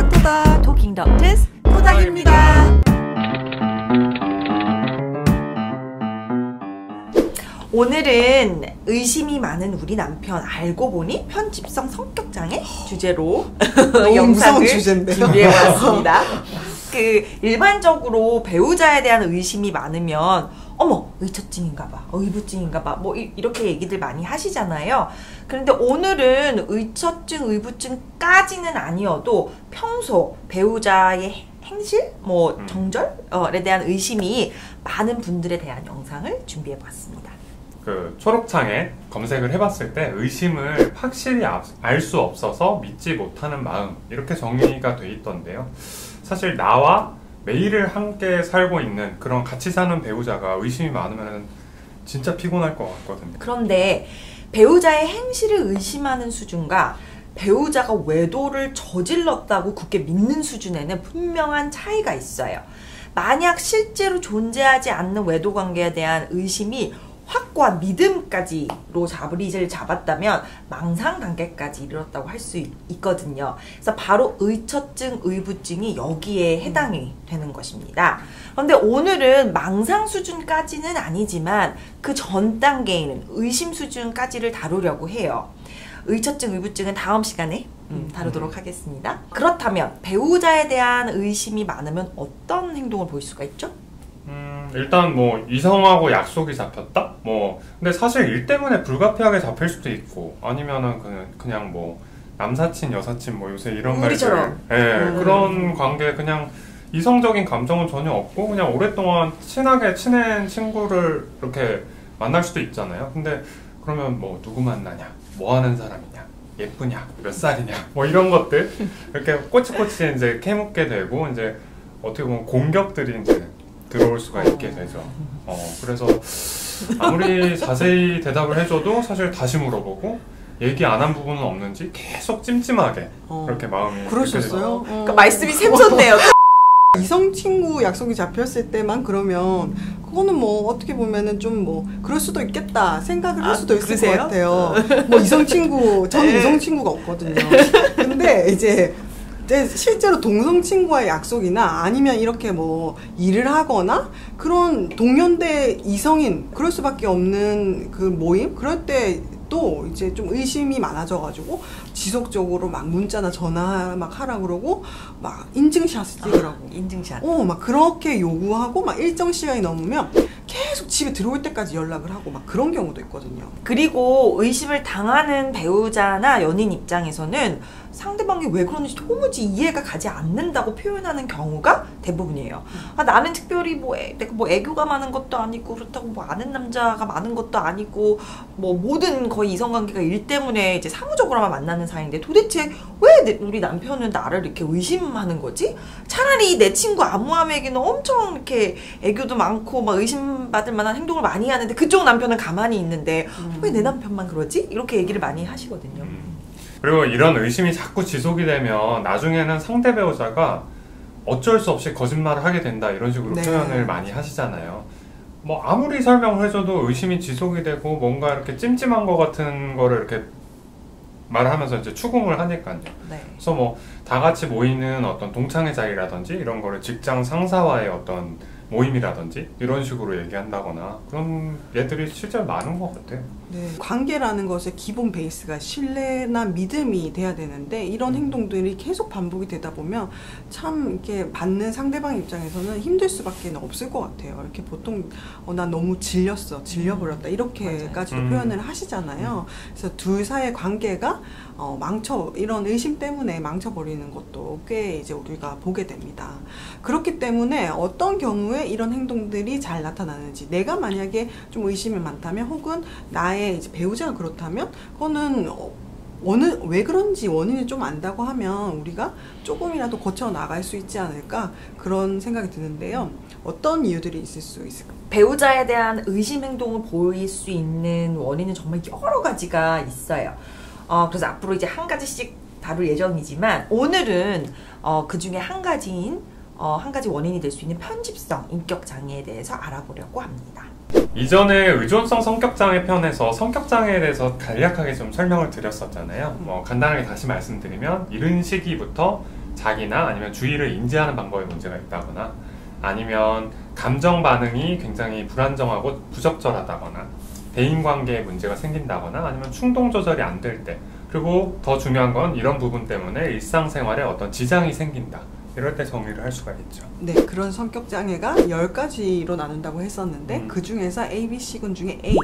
토닥토닥 토킹 덕트스 토닥입니다. 오늘은 의심이 많은 우리 남편 알고 보니 편집성 성격장애 주제로 영상을 준비해왔습니다. 일반적으로 배우자에 대한 의심이 많으면 어머 의처증인가봐, 의부증인가봐 뭐 이렇게 얘기들 많이 하시잖아요. 그런데 오늘은 의처증, 의부증까지는 아니어도 평소 배우자의 행실, 정절에 대한 의심이 많은 분들에 대한 영상을 준비해봤습니다. 초록창에 검색을 해봤을 때 의심을 확실히 알 수 없어서 믿지 못하는 마음, 이렇게 정의가 돼 있던데요. 사실 나와 매일을 함께 살고 있는 그런 같이 사는 배우자가 의심이 많으면 진짜 피곤할 것 같거든요. 그런데 배우자의 행실을 의심하는 수준과 배우자가 외도를 저질렀다고 굳게 믿는 수준에는 분명한 차이가 있어요. 만약 실제로 존재하지 않는 외도 관계에 대한 의심이 확고한 믿음까지로 자리를 잡았다면 망상 단계까지 이르렀다고 할 수 있거든요. 그래서 바로 의처증, 의부증이 여기에 해당이 되는 것입니다. 그런데 오늘은 망상 수준까지는 아니지만 그 전 단계에는 의심 수준까지를 다루려고 해요. 의처증, 의부증은 다음 시간에 다루도록 하겠습니다. 그렇다면 배우자에 대한 의심이 많으면 어떤 행동을 보일 수가 있죠? 일단 이성하고 약속이 잡혔다? 근데 사실 일 때문에 불가피하게 잡힐 수도 있고, 아니면은 그냥 남사친, 여사친 요새 이런 말들, 그런 관계, 그냥 이성적인 감정은 전혀 없고 그냥 오랫동안 친하게 지낸 친구를 이렇게 만날 수도 있잖아요. 근데 그러면 누구 만나냐, 뭐 하는 사람이냐, 예쁘냐, 몇 살이냐, 이런 것들 이렇게 꼬치꼬치 이제 캐묻게 되고, 이제 어떻게 보면 공격들이 이제 들어올 수가 있게 되죠. 그래서 아무리 자세히 대답을 해줘도 사실 다시 물어보고 얘기 안 한 부분은 없는지 계속 찜찜하게 그렇게 마음이 그러셨어요? 그러니까 말씀이 샘솟네요. 이성 친구 약속이 잡혔을 때만 그러면 그거는 어떻게 보면은 좀 그럴 수도 있겠다 생각을 할 수도 있을 그러세요? 것 같아요. 이성 친구, 저는 이성 친구가 없거든요. 근데 이제 실제로 동성 친구와의 약속이나 아니면 이렇게 일을 하거나 그런 동년대 이성인 그럴 수밖에 없는 그 모임, 그럴 때 또 이제 좀 의심이 많아져가지고 지속적으로 문자나 전화 하라 그러고 인증샷 찍으라고, 인증샷 그렇게 요구하고 일정 시간이 넘으면 계속 집에 들어올 때까지 연락을 하고 그런 경우도 있거든요. 그리고 의심을 당하는 배우자나 연인 입장에서는 상대방이 왜 그러는지 도무지 이해가 가지 않는다고 표현하는 경우가 대부분이에요. 나는 특별히 내가 애교가 많은 것도 아니고 그렇다고 아는 남자가 많은 것도 아니고 모든 거의 이성관계가 일 때문에 이제 사무적으로만 만나는 사이인데 도대체 왜 우리 남편은 나를 이렇게 의심하는 거지? 차라리 내 친구 아무함에게는 엄청 이렇게 애교도 많고 의심받을 만한 행동을 많이 하는데 그쪽 남편은 가만히 있는데 왜 내 남편만 그러지? 이렇게 얘기를 많이 하시거든요. 그리고 이런 의심이 자꾸 지속이 되면 나중에는 상대 배우자가 어쩔 수 없이 거짓말을 하게 된다, 이런 식으로 표현을 많이 하시잖아요. 아무리 설명을 해줘도 의심이 지속이 되고 뭔가 이렇게 찜찜한 것 같은 거를 이렇게 말을 하면서 이제 추궁을 하니까요. 그래서 다 같이 모이는 어떤 동창회 자리라든지 이런 거를 직장 상사와의 어떤 모임이라든지 이런 식으로 얘기한다거나 그런 애들이 실제로 많은 것 같아요. 관계라는 것의 기본 베이스가 신뢰나 믿음이 돼야 되는데 이런 행동들이 계속 반복이 되다 보면 참 이렇게 받는 상대방 입장에서는 힘들 수밖에 없을 것 같아요. 이렇게 보통 난 너무 질려버렸다 이렇게까지도 표현을 하시잖아요. 그래서 둘 사이의 관계가 이런 의심 때문에 망쳐버리는 것도 꽤 이제 우리가 보게 됩니다. 그렇기 때문에 어떤 경우에 이런 행동들이 잘 나타나는지, 내가 만약에 좀 의심이 많다면 혹은 나의 이제 배우자가 그렇다면 그거는 왜 그런지 원인을 좀 안다고 하면 우리가 조금이라도 거쳐 나갈 수 있지 않을까, 그런 생각이 드는데요. 어떤 이유들이 있을 수 있을까요? 배우자에 대한 의심 행동을 보일 수 있는 원인은 정말 여러 가지가 있어요. 그래서 앞으로 이제 한 가지씩 다룰 예정이지만 오늘은 그 중에 한 가지 원인이 될 수 있는 편집성 인격 장애에 대해서 알아보려고 합니다. 이전에 의존성 성격장애 편에서 성격장애에 대해서 간략하게 좀 설명을 드렸었잖아요. 간단하게 다시 말씀드리면 이른 시기부터 자기나 아니면 주위를 인지하는 방법에 문제가 있다거나, 아니면 감정 반응이 굉장히 불안정하고 부적절하다거나, 대인관계에 문제가 생긴다거나, 아니면 충동 조절이 안 될 때, 그리고 더 중요한 건 이런 부분 때문에 일상생활에 어떤 지장이 생긴다, 이럴 때 정의를 할 수가 있죠. 네, 그런 성격 장애가 10가지로 나눈다고 했었는데 그 중에서 ABC군 중에 A,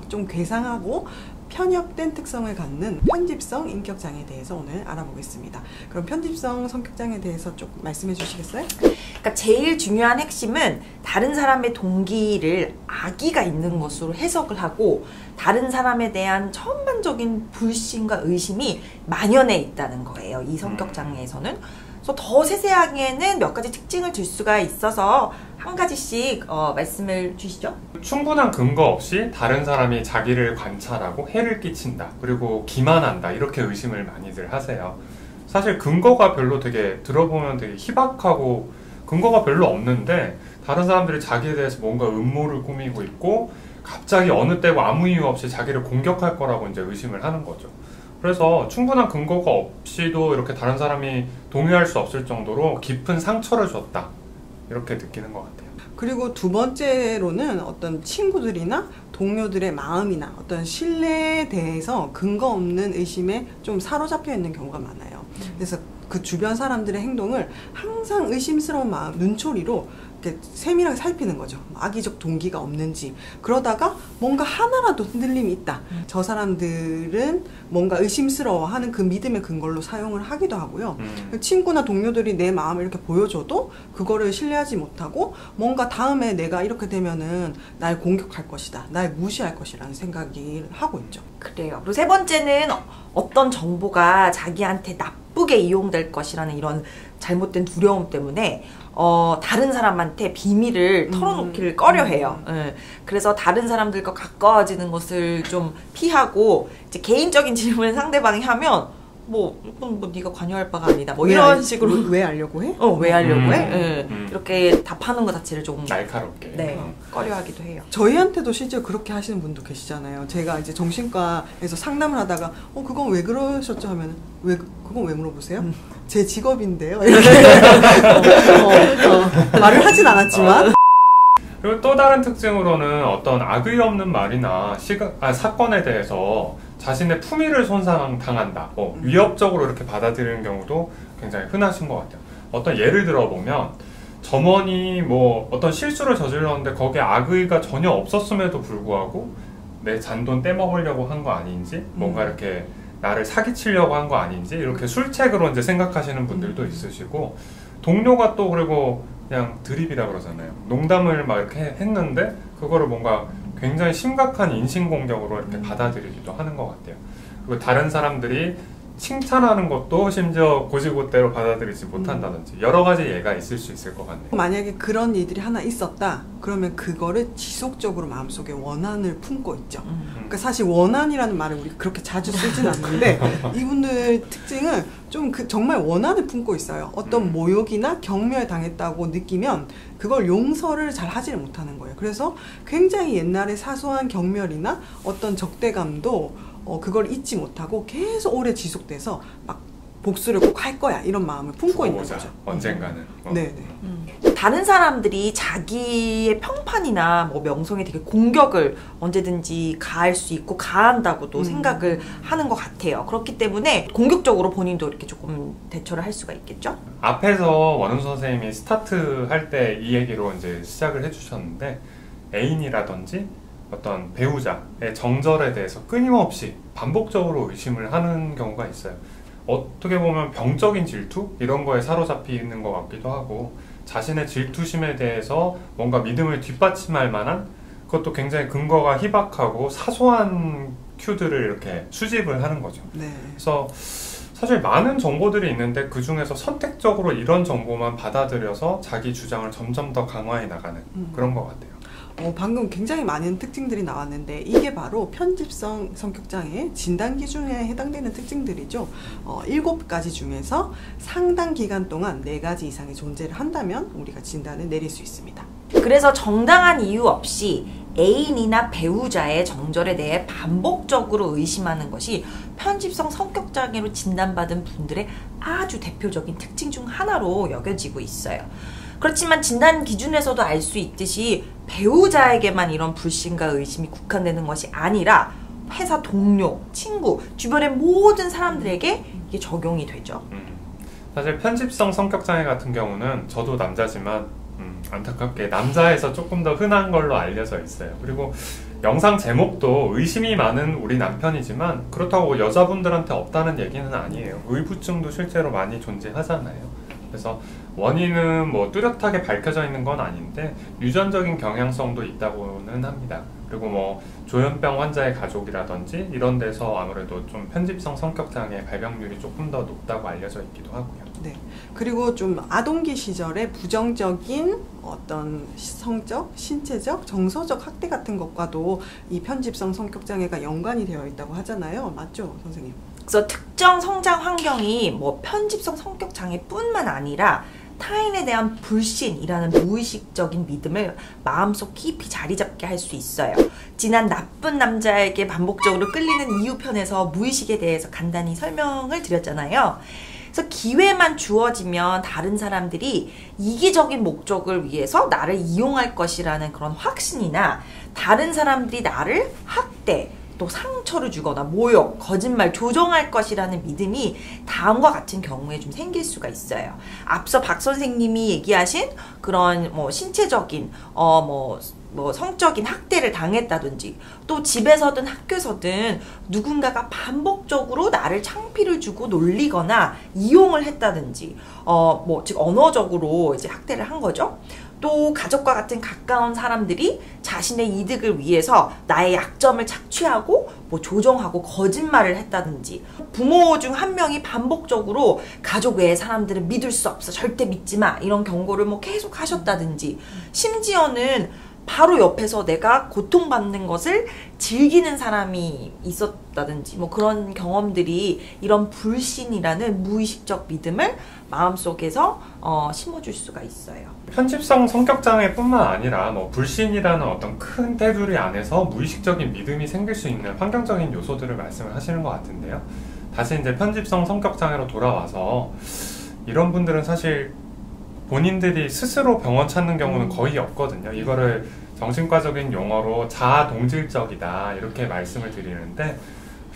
좀 괴상하고 편협된 특성을 갖는 편집성 인격 장애에 대해서 오늘 알아보겠습니다. 그럼 편집성 성격 장애에 대해서 좀 말씀해 주시겠어요? 그러니까 제일 중요한 핵심은 다른 사람의 동기를 악의가 있는 것으로 해석을 하고 다른 사람에 대한 전반적인 불신과 의심이 만연해 있다는 거예요. 이 성격 장애에서는. 그래서 더 세세하게는 몇 가지 특징을 줄 수가 있어서 한 가지씩 말씀을 주시죠. 충분한 근거 없이 다른 사람이 자기를 관찰하고 해를 끼친다, 그리고 기만한다, 이렇게 의심을 많이들 하세요. 사실 근거가 별로 되게 들어보면 되게 희박하고 근거가 별로 없는데 다른 사람들이 자기에 대해서 뭔가 음모를 꾸미고 있고 갑자기 어느 때고 아무 이유 없이 자기를 공격할 거라고 이제 의심을 하는 거죠. 그래서 충분한 근거가 없이도 이렇게 다른 사람이 동의할 수 없을 정도로 깊은 상처를 줬다, 이렇게 느끼는 것 같아요. 그리고 두 번째로는 어떤 친구들이나 동료들의 마음이나 어떤 신뢰에 대해서 근거 없는 의심에 좀 사로잡혀 있는 경우가 많아요. 그래서 그 주변 사람들의 행동을 항상 의심스러운 마음, 눈초리로 이렇게 세밀하게 살피는 거죠. 악의적 동기가 없는지. 그러다가 뭔가 하나라도 흔들림이 있다. 저 사람들은 뭔가 의심스러워하는 그 믿음의 근거로 사용을 하기도 하고요. 친구나 동료들이 내 마음을 이렇게 보여줘도 그거를 신뢰하지 못하고 뭔가 다음에 내가 이렇게 되면은 날 공격할 것이다, 날 무시할 것이라는 생각을 하고 있죠. 그래요. 그리고 세 번째는 어떤 정보가 자기한테 나쁘게 이용될 것이라는 이런 잘못된 두려움 때문에 다른 사람한테 비밀을 털어놓기를 꺼려해요. 그래서 다른 사람들과 가까워지는 것을 좀 피하고 이제 개인적인 질문을 상대방이 하면 이건 네가 관여할 바가 아니다. 이런 식으로 왜 하려고 해? 왜 하려고 해? 이렇게 답하는 것 자체를 조금 날카롭게. 네, 꺼려하기도 해요. 저희한테도 실제로 그렇게 하시는 분도 계시잖아요. 제가 이제 정신과에서 상담을 하다가 그건 왜 그러셨죠 하면 그건 왜 물어보세요? 제 직업인데요. 이렇게 말을 하진 않았지만. 그리고 또 다른 특징으로는 어떤 악의 없는 말이나 사건에 대해서 자신의 품위를 손상당한다, 위협적으로 이렇게 받아들이는 경우도 굉장히 흔하신 것 같아요. 어떤 예를 들어보면 점원이 어떤 실수를 저질렀는데 거기에 악의가 전혀 없었음에도 불구하고 내 잔돈 떼먹으려고 한 거 아닌지, 뭔가 이렇게 나를 사기치려고 한 거 아닌지, 이렇게 술책으로 이제 생각하시는 분들도 있으시고, 동료가 또 그리고 그냥 드립이라 그러잖아요. 농담을 막 이렇게 했는데 그거를 뭔가 굉장히 심각한 인신공격으로 이렇게 받아들이기도 하는 것 같아요. 그리고 다른 사람들이 칭찬하는 것도 심지어 고지고대로 받아들이지 못한다든지 여러 가지 예가 있을 수 있을 것 같네요. 만약에 그런 일들이 하나 있었다 그러면 그거를 지속적으로 마음속에 원한을 품고 있죠. 그러니까 사실 원한이라는 말을 우리 그렇게 자주 쓰진 않는데 이분들 특징은 좀 정말 원한을 품고 있어요. 어떤 모욕이나 경멸 당했다고 느끼면 그걸 용서를 잘 하지를 못하는 거예요. 그래서 굉장히 옛날에 사소한 경멸이나 어떤 적대감도 그걸 잊지 못하고 계속 오래 지속돼서 막 복수를 꼭 할 거야 이런 마음을 품고 있는 거죠. 언젠가는. 네네. 다른 사람들이 자기의 평판이나 명성에 되게 공격을 언제든지 가할 수 있고 가한다고도 생각을 하는 것 같아요. 그렇기 때문에 공격적으로 본인도 이렇게 조금 대처를 할 수가 있겠죠. 앞에서 원훈 선생님이 스타트 할 때 이 얘기로 이제 시작을 해주셨는데, 애인이라든지 어떤 배우자의 정절에 대해서 끊임없이 반복적으로 의심을 하는 경우가 있어요. 어떻게 보면 병적인 질투? 이런 거에 사로잡히는 것 같기도 하고, 자신의 질투심에 대해서 뭔가 믿음을 뒷받침할 만한, 그것도 굉장히 근거가 희박하고 사소한 큐들을 이렇게 수집을 하는 거죠. 네. 그래서 사실 많은 정보들이 있는데 그 중에서 선택적으로 이런 정보만 받아들여서 자기 주장을 점점 더 강화해 나가는 그런 것 같아요. 방금 굉장히 많은 특징들이 나왔는데 이게 바로 편집성 성격장애 진단 기준에 해당되는 특징들이죠. 7가지 중에서 상당 기간 동안 4가지 이상의 존재를 한다면 우리가 진단을 내릴 수 있습니다. 그래서 정당한 이유 없이 애인이나 배우자의 정절에 대해 반복적으로 의심하는 것이 편집성 성격장애로 진단받은 분들의 아주 대표적인 특징 중 하나로 여겨지고 있어요. 그렇지만 진단 기준에서도 알 수 있듯이 배우자에게만 이런 불신과 의심이 국한되는 것이 아니라 회사 동료, 친구, 주변의 모든 사람들에게 이게 적용이 되죠. 사실 편집성 성격장애 같은 경우는 저도 남자지만 안타깝게 남자에서 조금 더 흔한 걸로 알려져 있어요. 그리고 영상 제목도 의심이 많은 우리 남편이지만 그렇다고 여자분들한테 없다는 얘기는 아니에요. 의부증도 실제로 많이 존재하잖아요. 그래서 원인은 뭐 뚜렷하게 밝혀져 있는 건 아닌데 유전적인 경향성도 있다고는 합니다. 그리고 뭐 조현병 환자의 가족이라든지 이런 데서 아무래도 좀 편집성 성격장애 발병률이 조금 더 높다고 알려져 있기도 하고요. 네. 그리고 좀 아동기 시절에 부정적인 어떤 성적, 신체적, 정서적 학대 같은 것과도 이 편집성 성격장애가 연관이 되어 있다고 하잖아요. 맞죠, 선생님? 그래서 특정 성장 환경이 뭐 편집성 성격 장애뿐만 아니라 타인에 대한 불신이라는 무의식적인 믿음을 마음속 깊이 자리 잡게 할 수 있어요. 지난 나쁜 남자에게 반복적으로 끌리는 이유 편에서 무의식에 대해서 간단히 설명을 드렸잖아요. 그래서 기회만 주어지면 다른 사람들이 이기적인 목적을 위해서 나를 이용할 것이라는 그런 확신이나 다른 사람들이 나를 학대, 또 상처를 주거나 모욕, 거짓말, 조종할 것이라는 믿음이 다음과 같은 경우에 좀 생길 수가 있어요. 앞서 박 선생님이 얘기하신 그런 뭐 신체적인 성적인 학대를 당했다든지 또 집에서든 학교에서든 누군가가 반복적으로 나를 창피를 주고 놀리거나 이용을 했다든지 즉 언어적으로 이제 학대를 한 거죠. 또 가족과 같은 가까운 사람들이 자신의 이득을 위해서 나의 약점을 착취하고 뭐 조정하고 거짓말을 했다든지 부모 중 한 명이 반복적으로 가족 외의 사람들은 믿을 수 없어, 절대 믿지 마, 이런 경고를 뭐 계속 하셨다든지 심지어는 바로 옆에서 내가 고통받는 것을 즐기는 사람이 있었다든지 뭐 그런 경험들이 이런 불신이라는 무의식적 믿음을 마음속에서 심어줄 수가 있어요. 편집성 성격장애뿐만 아니라 뭐 불신이라는 어떤 큰 테두리 안에서 무의식적인 믿음이 생길 수 있는 환경적인 요소들을 말씀을 하시는 것 같은데요. 다시 이제 편집성 성격장애로 돌아와서 이런 분들은 사실 본인들이 스스로 병원 찾는 경우는 거의 없거든요. 이거를 정신과적인 용어로 자아동질적이다 이렇게 말씀을 드리는데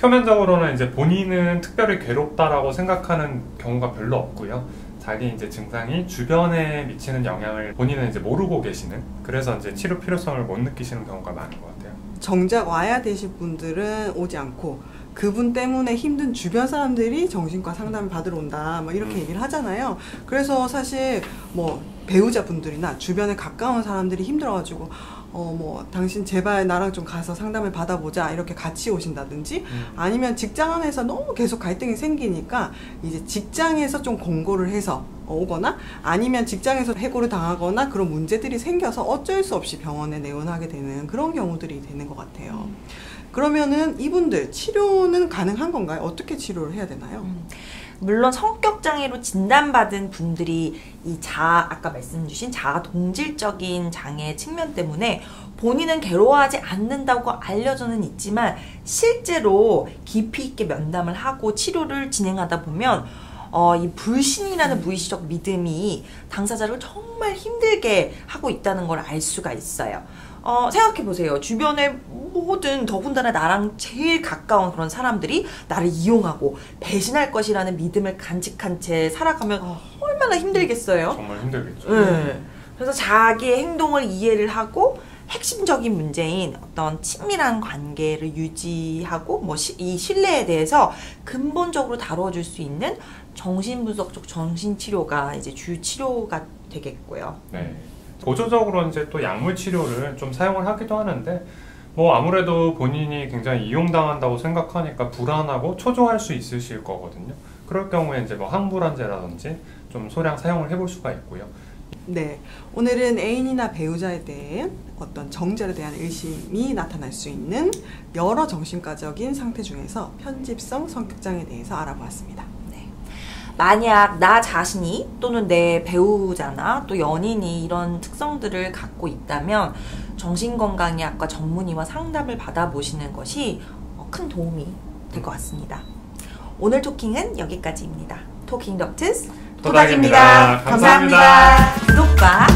표면적으로는 이제 본인은 특별히 괴롭다라고 생각하는 경우가 별로 없고요. 자기 이제 증상이 주변에 미치는 영향을 본인은 이제 모르고 계시는, 그래서 이제 치료 필요성을 못 느끼시는 경우가 많은 것 같아요. 정작 와야 되실 분들은 오지 않고 그분 때문에 힘든 주변 사람들이 정신과 상담을 받으러 온다 뭐 이렇게 얘기를 하잖아요. 그래서 사실 뭐 배우자분들이나 주변에 가까운 사람들이 힘들어가지고 뭐 당신 제발 나랑 좀 가서 상담을 받아보자 이렇게 같이 오신다든지 아니면 직장 안에서 너무 계속 갈등이 생기니까 이제 직장에서 좀 공고를 해서 오거나 아니면 직장에서 해고를 당하거나 그런 문제들이 생겨서 어쩔 수 없이 병원에 내원하게 되는 그런 경우들이 되는 것 같아요. 그러면은 이분들 치료는 가능한 건가요? 어떻게 치료를 해야 되나요? 물론 성격장애로 진단받은 분들이 이 아까 말씀 주신 자아 동질적인 장애 측면 때문에 본인은 괴로워하지 않는다고 알려져는 있지만 실제로 깊이 있게 면담을 하고 치료를 진행하다 보면 이 불신이라는 무의식적 믿음이 당사자를 정말 힘들게 하고 있다는 걸 알 수가 있어요. 생각해보세요. 주변에 모든 더군다나 나랑 제일 가까운 그런 사람들이 나를 이용하고 배신할 것이라는 믿음을 간직한 채 살아가면 얼마나 힘들겠어요? 정말 힘들겠죠. 네. 그래서 자기의 행동을 이해를 하고 핵심적인 문제인 어떤 친밀한 관계를 유지하고 뭐 이 신뢰에 대해서 근본적으로 다뤄줄 수 있는 정신분석적 정신치료가 이제 주요 치료가 되겠고요. 네. 보조적으로 이제 또 약물 치료를 좀 사용을 하기도 하는데 뭐 아무래도 본인이 굉장히 이용당한다고 생각하니까 불안하고 초조할 수 있으실 거거든요. 그럴 경우에 이제 뭐 항불안제라든지 좀 소량 사용을 해볼 수가 있고요. 네, 오늘은 애인이나 배우자에 대한 어떤 정절에 대한 의심이 나타날 수 있는 여러 정신과적인 상태 중에서 편집성 성격장애에 대해서 알아보았습니다. 만약 나 자신이 또는 내 배우자나 또 연인이 이런 특성들을 갖고 있다면 정신건강의학과 전문의와 상담을 받아보시는 것이 큰 도움이 될 것 같습니다. 오늘 토킹은 여기까지입니다. 토킹 덕트스 토닥입니다. 감사합니다. 구독과